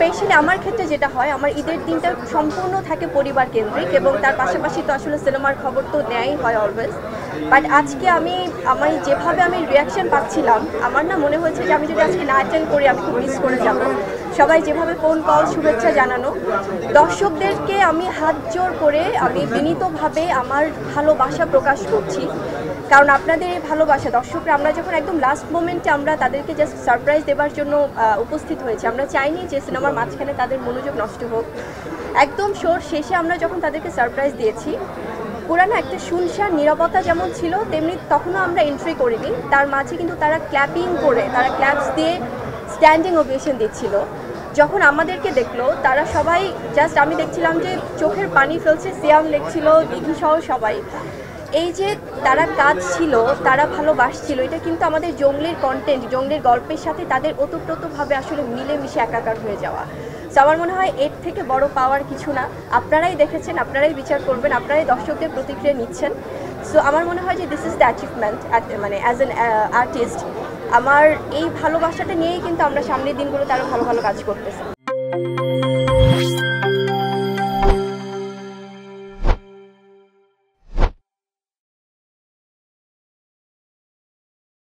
Specially আমার ক্ষেত্রে যেটা হয়, আমার ঈদের দিনটা সম্পূর্ণ থাকে পরিবার কেন্দ্রিক, এবং তার পাশাপাশি তো আসলে সিনেমার খবর তো নেয়াই হয় অলওয়েজ। বাট আজকে আমি যেভাবে রিয়াকশন পাচ্ছিলাম, আমার না মনে হয়েছে যে আমি যদি আজকে না অ্যাটেন্ড করি আমি খুব মিস করে যাব। সবাই যেভাবে ফোন কল শুভেচ্ছা জানানো, দর্শকদেরকে আমি হাত জোর করে আমি বিনীতভাবে আমার ভালোবাসা প্রকাশ করছি। কারণ আপনাদের এই ভালোবাসা, দর্শকরা আমরা যখন একদম লাস্ট মোমেন্টে আমরা তাদেরকে জাস্ট সারপ্রাইজ দেওয়ার জন্য উপস্থিত হয়েছি, আমরা চাইনি যে সিনেমার মাঝখানে তাদের মনোযোগ নষ্ট হোক। একদম শোর শেষে আমরা যখন তাদেরকে সারপ্রাইজ দিয়েছি, পুরানো একটা শুনশান নীরবতা যেমন ছিল, তেমনি তখনও আমরা এন্ট্রি করিনি, তার মাঝে কিন্তু তারা ক্ল্যাপিং করে, তারা ক্ল্যাপস দিয়ে স্ট্যান্ডিং ওভেশন দিচ্ছিল। যখন আমাদেরকে দেখলো তারা সবাই জাস্ট, আমি দেখছিলাম যে চোখের পানি ফেলছে, সিয়াম লিখছিল, দিঘি সহ সবাই। এই যে তারা কাজ ছিল, তারা ভালোবাসছিল, এটা কিন্তু আমাদের জঙ্গলির কন্টেন্ট, জঙ্গলির গল্পের সাথে তাদের ওতপ্রোতভাবে আসলে মিলেমিশে একাকার হয়ে যাওয়া। সো আমার মনে হয় এর থেকে বড় পাওয়ার কিছু না। আপনারাই দেখেছেন, আপনারাই বিচার করবেন, আপনারাই দর্শকদের প্রতিক্রিয়া নিচ্ছেন। সো আমার মনে হয় যে দিস ইজ দ্য অ্যাচিভমেন্ট, মানে অ্যাজ অ্যান আর্টিস্ট আমার এই ভালোবাসাটা নিয়েই কিন্তু আমরা সামনের দিনগুলোতে আরও ভালো ভালো কাজ করতেছি।